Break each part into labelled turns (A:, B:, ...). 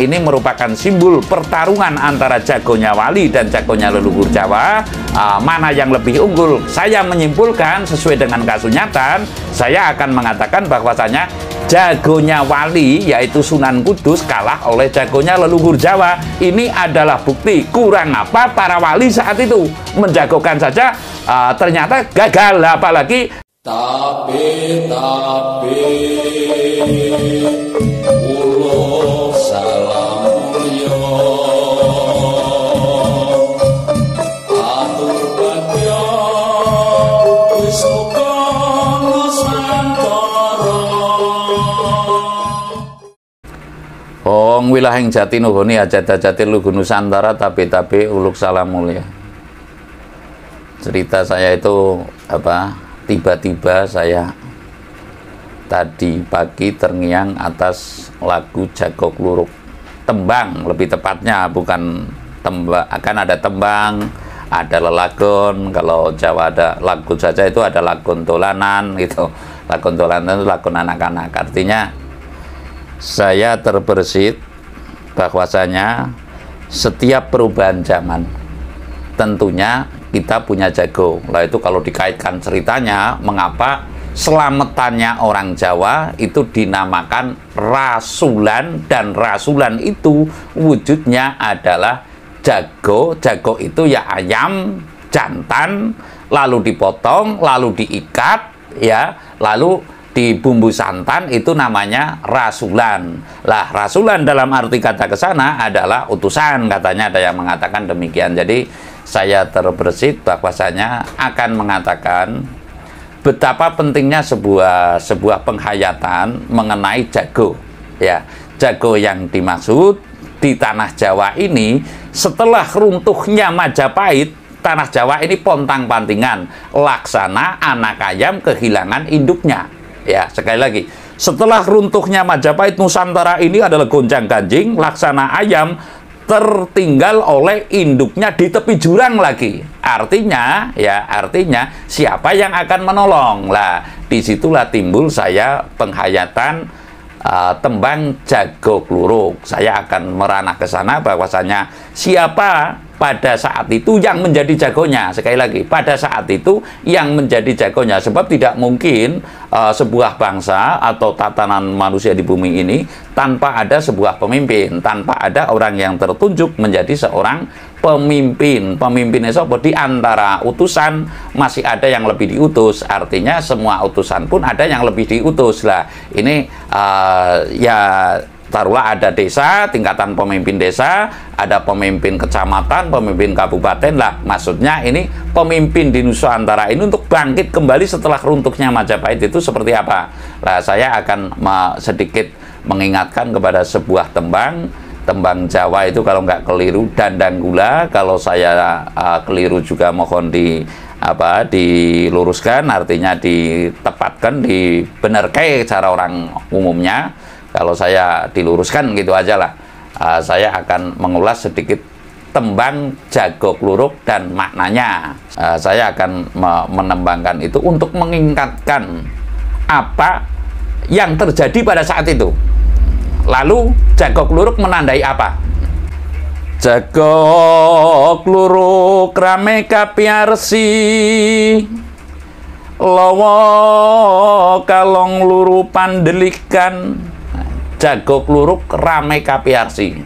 A: ini merupakan simbol pertarungan antara jagonya Wali dan jagonya leluhur Jawa. Mana yang lebih unggul? Saya menyimpulkan sesuai dengan kasunyatan, saya akan mengatakan bahwasanya jagonya Wali yaitu Sunan Kudus kalah oleh jagonya leluhur Jawa. Ini adalah bukti kurang apa para wali saat itu menjagokan saja ternyata gagal, apalagi tapi ulo salamulyo atur bagyo wis muga nusantara. Wong wilahing jati nuhuni hajat-hajati lugu Nusantara tapi uluk salamulya. Cerita saya itu tiba-tiba saya tadi pagi terngiang atas lagu Jago Kluruk, tembang lebih tepatnya, bukan tembang, akan ada tembang, ada lelagon. Kalau Jawa ada lagu saja, itu ada lagon dolanan gitu. Lagon dolanan itu lagon anak-anak. Artinya saya terbersit bahwasanya setiap perubahan zaman tentunya kita punya jago. Lah itu kalau dikaitkan ceritanya, mengapa selamatannya orang Jawa itu dinamakan rasulan, dan rasulan itu wujudnya adalah jago. Jago itu ya ayam jantan, lalu dipotong, lalu diikat, ya, lalu di bumbu santan, itu namanya rasulan. Lah, rasulan dalam arti kata kesana adalah utusan, katanya ada yang mengatakan demikian. Jadi saya terbersit bahwasanya akan mengatakan betapa pentingnya sebuah penghayatan mengenai jago. Ya, jago yang dimaksud di tanah Jawa ini setelah runtuhnya Majapahit, tanah Jawa ini pontang-pantingan, laksana anak ayam kehilangan induknya. Ya, sekali lagi, setelah runtuhnya Majapahit, Nusantara ini adalah gonjang-ganjing, laksana ayam tertinggal oleh induknya di tepi jurang lagi. Artinya siapa yang akan menolong? Lah, disitulah timbul saya penghayatan tembang Jago Kluruk. Saya akan meranah ke sana bahwasanya siapa pada saat itu yang menjadi jagonya. Sekali lagi, pada saat itu yang menjadi jagonya, sebab tidak mungkin sebuah bangsa atau tatanan manusia di bumi ini tanpa ada sebuah pemimpin, tanpa ada orang yang tertunjuk menjadi seorang pemimpin. Pemimpinnya sopo? Di antara utusan masih ada yang lebih diutus. Artinya semua utusan pun ada yang lebih diutus. Lah, ini ya taruhlah ada desa, tingkatan pemimpin desa, ada pemimpin kecamatan, pemimpin kabupaten. Lah, maksudnya ini pemimpin di Nusantara ini untuk bangkit kembali setelah runtuhnya Majapahit itu seperti apa? Lah, saya akan sedikit mengingatkan kepada sebuah tembang Jawa itu, kalau nggak keliru Dandang Gula. Kalau saya keliru juga mohon diluruskan, artinya ditepatkan, dibenarkan cara orang umumnya. Kalau saya diluruskan gitu aja lah. Saya akan mengulas sedikit tembang Jago Kluruk dan maknanya. Saya akan menembangkan itu untuk mengingatkan apa yang terjadi pada saat itu. Lalu Jago Kluruk menandai apa? Jago Kluruk rame kapiarsi, lawa kalong luru pandelikan. Jago Kluruk rame kapiarsi.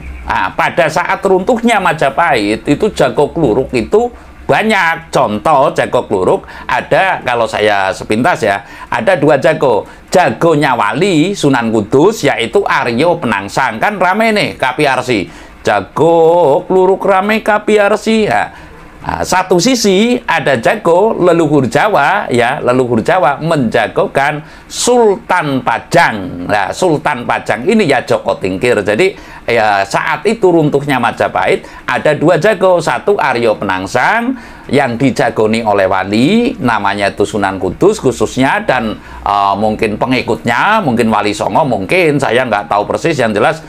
A: Pada saat runtuhnya Majapahit itu Jago Kluruk itu banyak. Contoh Jago Kluruk ada, kalau saya sepintas ya, ada dua jago. Jagonya Wali Sunan Kudus yaitu Aryo Penangsang, kan rame nih kapiarsi. Jago Kluruk rame kapiarsi. Satu sisi ada jago leluhur Jawa, ya, leluhur Jawa menjagokan Sultan Pajang. Nah, Sultan Pajang ini ya Joko Tingkir. Jadi ya saat itu runtuhnya Majapahit ada dua jago, satu Aryo Penangsang yang dijagoni oleh Wali, namanya itu Sunan Kudus khususnya, dan mungkin pengikutnya, mungkin Wali Songo, mungkin saya nggak tahu persis. Yang jelas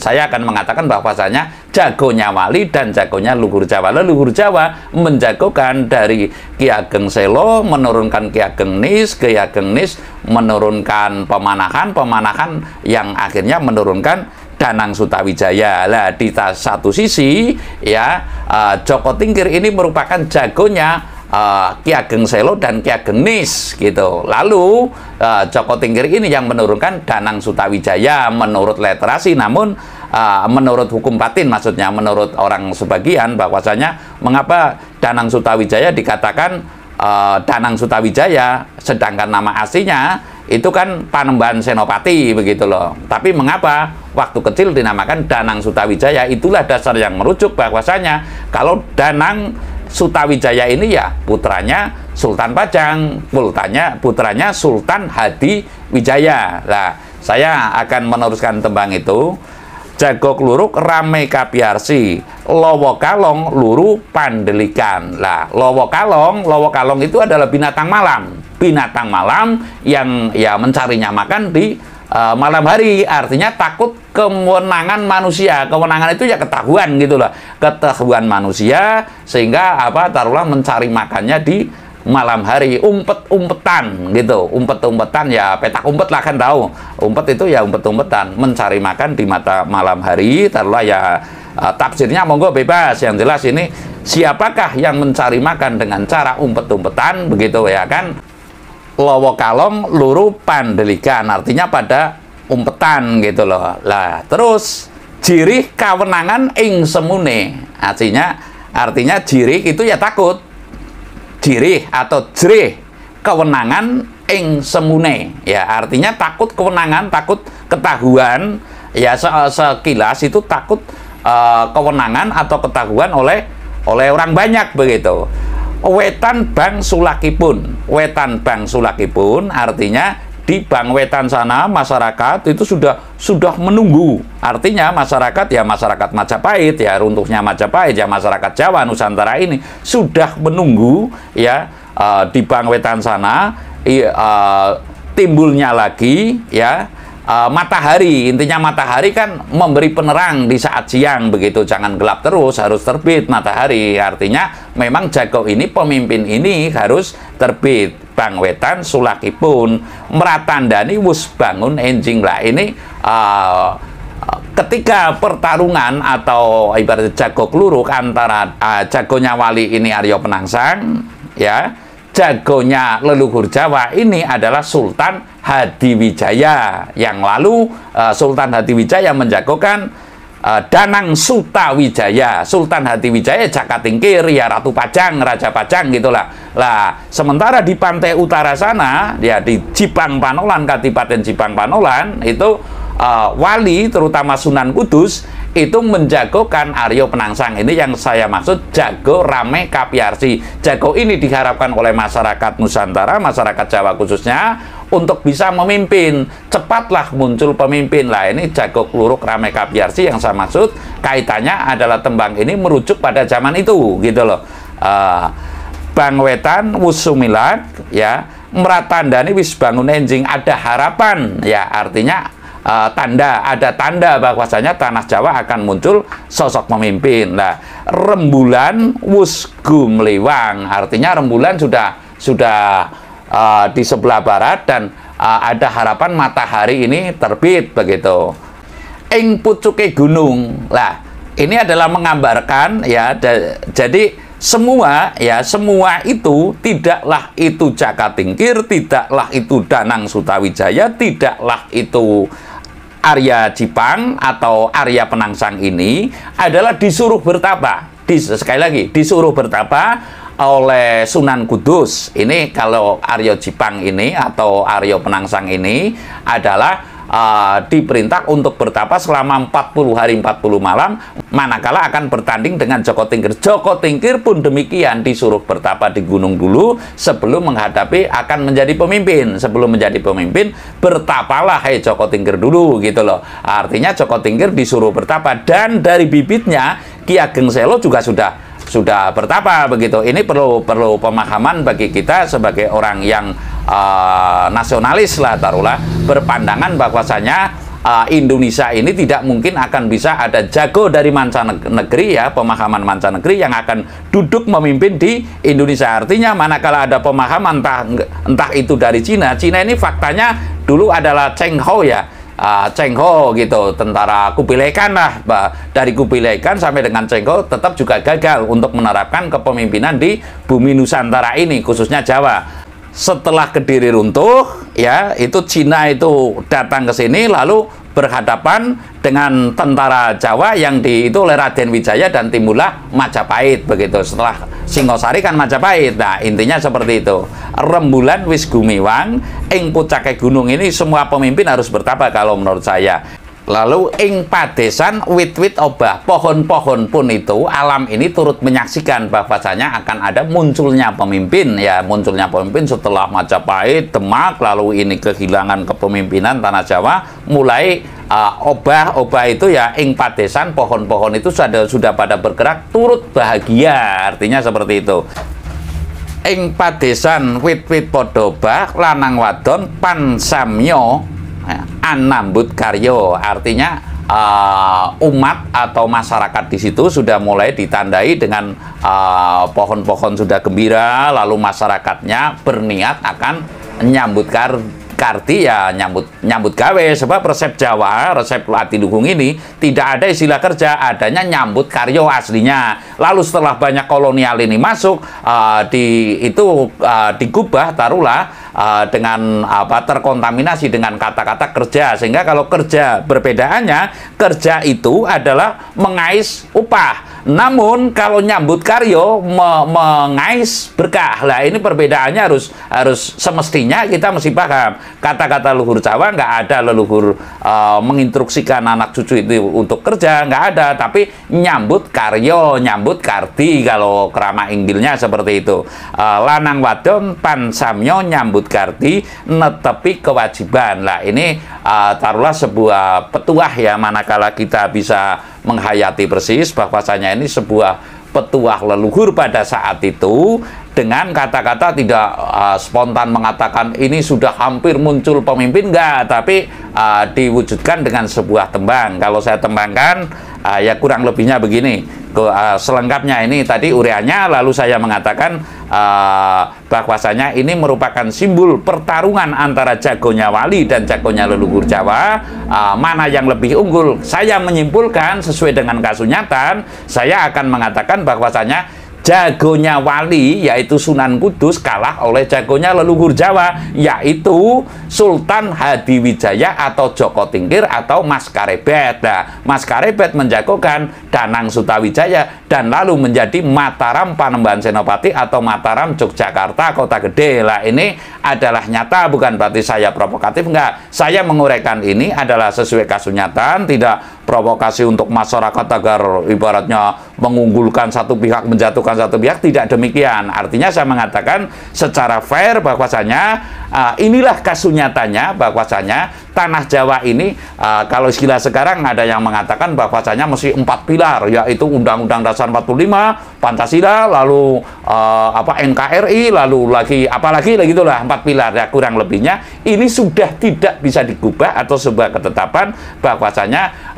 A: saya akan mengatakan bahwasanya jagonya Wali dan jagonya leluhur Jawa. Leluhur Jawa menjagokan dari Ki Ageng Selo menurunkan Ki Ageng Nis, Ki Ageng Nis menurunkan Pemanahan yang akhirnya menurunkan Danang Sutawijaya. Lah di satu sisi ya Joko Tingkir ini merupakan jagonya Ki Ageng Selo dan Ki Ageng Nis gitu. Lalu Joko Tingkir ini yang menurunkan Danang Sutawijaya menurut literasi, namun menurut hukum batin, maksudnya menurut orang sebagian, bahwasanya mengapa Danang Sutawijaya dikatakan Danang Sutawijaya, sedangkan nama aslinya itu kan Panembahan Senopati begitu loh. Tapi mengapa waktu kecil dinamakan Danang Sutawijaya? Itulah dasar yang merujuk bahwasanya kalau Danang Sutawijaya ini ya putranya Sultan Pajang, putranya Sultan Hadiwijaya. Lah, saya akan meneruskan tembang itu. Jago kluruk rame kapiarsi, lowo kalong luru pandelikan. Lah, lowo kalong itu adalah binatang malam yang ya mencarinya makan di malam hari. Artinya takut kewenangan manusia. Kewenangan itu ya ketahuan gitu loh, ketahuan manusia, sehingga taruhlah mencari makannya di malam hari, umpet-umpetan gitu, umpet-umpetan ya petak umpet lah, kan tahu umpet itu ya umpet-umpetan, mencari makan di malam hari. Taruhlah ya tafsirnya monggo bebas, yang jelas ini siapakah yang mencari makan dengan cara umpet-umpetan begitu ya kan. Lowo kalong luru pandelikan, artinya pada umpetan gitu loh. Lah terus jirih kawenangan ing semune, artinya jirih itu ya takut, jirih atau jrih kewenangan ing semune ya, artinya takut kewenangan, takut ketahuan ya, sekilas itu takut kewenangan atau ketahuan oleh orang banyak begitu. Wetan bang sulakipun artinya di Bang Wetan sana masyarakat itu sudah menunggu. Artinya masyarakat Majapahit ya, runtuhnya Majapahit ya, masyarakat Jawa Nusantara ini sudah menunggu ya di Bang Wetan sana timbulnya lagi ya matahari. Intinya matahari kan memberi penerang di saat siang begitu, jangan gelap terus, harus terbit matahari. Artinya memang jago ini, pemimpin ini harus terbit. Bang Wetan sulakipun meratandani wus bangun enjing. Lah ini ketika pertarungan atau ibarat jago kluruk antara jagonya Wali ini Aryo Penangsang ya, jagonya leluhur Jawa ini adalah Sultan Hadiwijaya. Yang lalu Sultan Hadiwijaya menjagokan Danang Sutawijaya. Sultan Hadiwijaya Jaka Tingkir ya, Ratu Pajang, Raja Pajang gitulah. Lah sementara di pantai utara sana ya, di Jipang Panolan, Kadipaten Jipang Panolan itu wali terutama Sunan Kudus itu menjagokan Aryo Penangsang. Ini yang saya maksud jago rame kapiarsi. Jago ini diharapkan oleh masyarakat Nusantara, masyarakat Jawa khususnya, untuk bisa memimpin. Cepatlah muncul pemimpin. Lah ini jago kluruk rame kapiarsi yang saya maksud, kaitannya adalah tembang ini merujuk pada zaman itu gitu loh. Bang Wetan wusumilak ya, meratandani wis bangun enjing, ada harapan ya, artinya ada tanda bahwasanya tanah Jawa akan muncul sosok pemimpin. Nah, rembulan wus gumliwang, artinya rembulan sudah di sebelah barat dan ada harapan matahari ini terbit begitu. Ing pucuke gunung. Lah, ini adalah menggambarkan ya, jadi semua itu tidaklah itu Jaka Tingkir, tidaklah itu Danang Sutawijaya, tidaklah itu Arya Jipang atau Arya Penangsang ini adalah disuruh bertapa. Sekali lagi, disuruh bertapa oleh Sunan Kudus. Ini kalau Arya Jipang ini atau Arya Penangsang ini adalah diperintah untuk bertapa selama 40 hari 40 malam, manakala akan bertanding dengan Joko Tingkir. Joko Tingkir pun demikian, disuruh bertapa di gunung dulu sebelum menghadapi akan menjadi pemimpin. Sebelum menjadi pemimpin, bertapalah hai Joko Tingkir dulu gitu loh. Artinya Joko Tingkir disuruh bertapa, dan dari bibitnya Ki Ageng Selo juga sudah bertapa begitu. Ini perlu pemahaman bagi kita sebagai orang yang nasionalis lah, taruhlah, berpandangan bahwasanya Indonesia ini tidak mungkin akan bisa ada jago dari mancanegeri ya, pemahaman mancanegeri yang akan duduk memimpin di Indonesia. Artinya manakala ada pemahaman entah itu dari Cina ini faktanya dulu adalah Cheng Ho ya, Cheng Ho gitu, tentara Kubilai Khan lah. Dari Kubilai Khan sampai dengan Cheng Ho tetap juga gagal untuk menerapkan kepemimpinan di bumi Nusantara ini, khususnya Jawa. Setelah Kediri runtuh, ya itu Cina itu datang ke sini lalu berhadapan dengan tentara Jawa yang itu oleh Raden Wijaya dan timbullah Majapahit begitu. Setelah Singosari kan Majapahit. Nah, intinya seperti itu. Rembulan wis gumiwang ing pucake gunung ini semua pemimpin harus bertapa kalau menurut saya. Lalu ing padesan wit-wit obah, pohon-pohon pun itu alam ini turut menyaksikan bahwasanya akan ada munculnya pemimpin, ya munculnya pemimpin setelah Majapahit, Demak, lalu ini kehilangan kepemimpinan tanah Jawa, mulai obah itu ya ing padesan pohon-pohon itu sudah pada bergerak turut bahagia, artinya seperti itu. Ing padesan wit-wit podobah lanang wadon pansamyo anambut karyo, artinya umat atau masyarakat di situ sudah mulai ditandai dengan pohon-pohon sudah gembira, lalu masyarakatnya berniat akan nyambut karti, ya nyambut gawe, sebab resep Jawa, resep Adiluhung ini tidak ada istilah kerja, adanya nyambut karyo aslinya. Lalu setelah banyak kolonial ini masuk, digubah taruhlah dengan terkontaminasi dengan kata-kata kerja, sehingga kalau kerja perbedaannya, kerja itu adalah mengais upah, namun kalau nyambut karyo mengais berkah. Lah ini perbedaannya harus semestinya kita mesti paham. Kata-kata luhur Jawa nggak ada leluhur menginstruksikan anak cucu itu untuk kerja, nggak ada, tapi nyambut karyo, nyambut karti kalau kerama inggilnya seperti itu. Lanang wadon pansamyo nyambut karti netepi kewajiban. Lah ini taruhlah sebuah petuah ya, manakala kita bisa menghayati persis bahwasanya ini sebuah petuah leluhur pada saat itu, dengan kata-kata tidak spontan mengatakan ini sudah hampir muncul pemimpin, enggak, tapi diwujudkan dengan sebuah tembang. Kalau saya tembangkan ya kurang lebihnya begini. Selengkapnya ini tadi ureanya, lalu saya mengatakan bahwasanya ini merupakan simbol pertarungan antara jagonya wali dan jagonya leluhur Jawa, mana yang lebih unggul. Saya menyimpulkan sesuai dengan kasunyatan, saya akan mengatakan bahwasanya jagonya wali yaitu Sunan Kudus kalah oleh jagonya leluhur Jawa yaitu Sultan Hadiwijaya atau Joko Tingkir atau Mas Karebet. Nah, Mas Karebet menjagokan Danang Sutawijaya dan lalu menjadi Mataram Panembahan Senopati atau Mataram Yogyakarta Kota Gede. Lah ini adalah nyata, bukan berarti saya provokatif, enggak. Saya menguraikan ini adalah sesuai kasunyatan, tidak provokasi untuk masyarakat agar ibaratnya mengunggulkan satu pihak, menjatuhkan satu pihak, tidak demikian. Artinya saya mengatakan secara fair bahwasanya inilah kasunyatanya, bahwasanya tanah Jawa ini kalau istilah sekarang ada yang mengatakan bahwasanya mesti 4 pilar, yaitu Undang-Undang Dasar 45, Pancasila, lalu NKRI, lalu lagi apalagi gitulah 4 pilar ya, kurang lebihnya ini sudah tidak bisa digubah atau sebuah ketetapan bahwasanya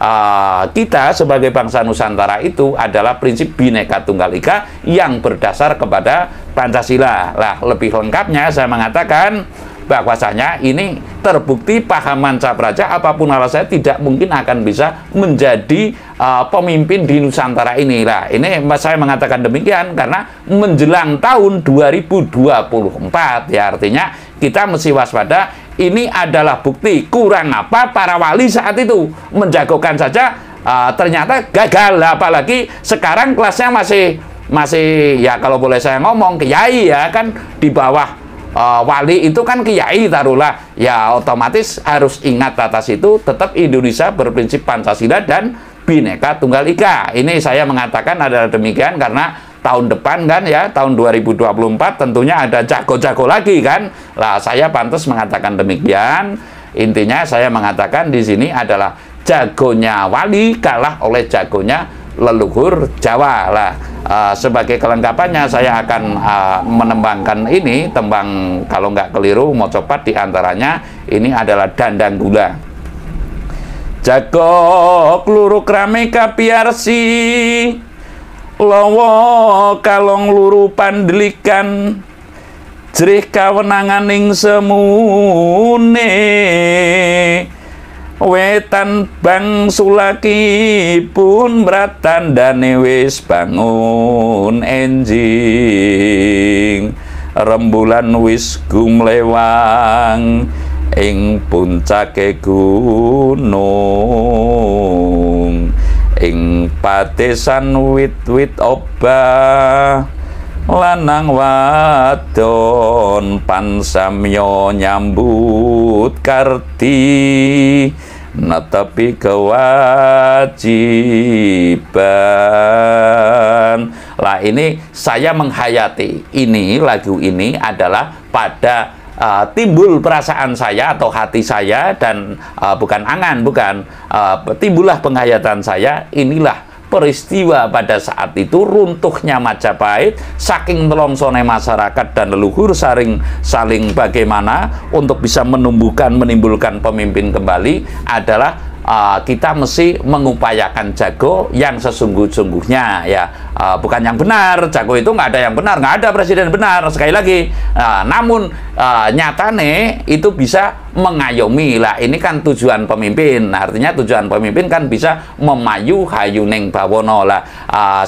A: kita sebagai bangsa Nusantara itu adalah prinsip Bhinneka Tunggal Ika yang berdasar kepada Pancasila. Lah lebih lengkapnya saya mengatakan bahwasanya ini terbukti pahaman Capraja apapun alasannya tidak mungkin akan bisa menjadi pemimpin di Nusantara ini. Lah ini saya mengatakan demikian karena menjelang tahun 2024 ya, artinya kita mesti waspada. Ini adalah bukti kurang apa para wali saat itu menjagokan saja ternyata gagal. Apalagi sekarang kelasnya masih ya kalau boleh saya ngomong kiai ya, kan di bawah wali itu kan kiai taruhlah ya, otomatis harus ingat atas itu tetap Indonesia berprinsip Pancasila dan Bhinneka Tunggal Ika. Ini saya mengatakan adalah demikian karena tahun depan kan ya, tahun 2024 tentunya ada jago-jago lagi kan. Lah saya pantas mengatakan demikian. Intinya saya mengatakan di sini adalah jagonya wali kalah oleh jagonya leluhur Jawa. Lah sebagai kelengkapannya saya akan menembangkan ini tembang, kalau nggak keliru mau copat diantaranya ini adalah Dandang Gula. Jago kluruk rame kapiarsi lawa kalong luru pandelikan jerih kawenanganing semune wetan bang sulaki pun bratandane wis bangun enjing rembulan wis gumlewang ing puncake gunung ing patesan wit-wit obah lanang wadon pansamya nyambut karti netepi kewajiban. Lah ini saya menghayati ini lagu ini adalah pada timbul perasaan saya atau hati saya dan bukan angan, bukan timbullah penghayatan saya. Inilah peristiwa pada saat itu runtuhnya Majapahit, saking melongsone masyarakat dan leluhur saling bagaimana untuk bisa menimbulkan pemimpin kembali adalah kita mesti mengupayakan jago yang sesungguh-sungguhnya ya, bukan yang benar. Jago itu nggak ada yang benar, nggak ada presiden benar sekali lagi. Namun nyatane itu bisa mengayomi lah, ini kan tujuan pemimpin. Artinya tujuan pemimpin kan bisa memayu hayuning bawono lah.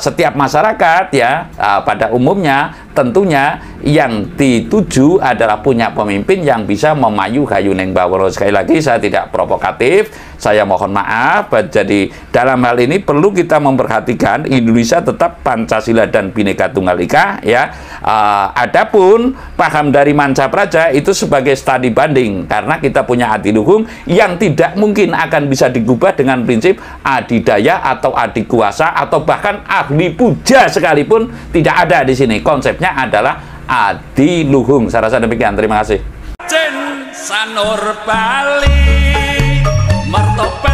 A: Setiap masyarakat ya pada umumnya tentunya yang dituju adalah punya pemimpin yang bisa memayu hayuning bawono. Sekali lagi saya tidak provokatif, saya mohon maaf. Jadi dalam hal ini perlu kita memperhatikan Indonesia tetap Pancasila dan Bhinneka Tunggal Ika ya. Adapun paham dari Mancapraja itu sebagai studi banding, karena kita punya adiluhung yang tidak mungkin akan bisa digubah dengan prinsip adidaya atau adikuasa atau bahkan ahli puja sekalipun tidak ada di sini. Konsepnya adalah adiluhung. Saya rasa demikian. Terima kasih. Sanur Bali Martoba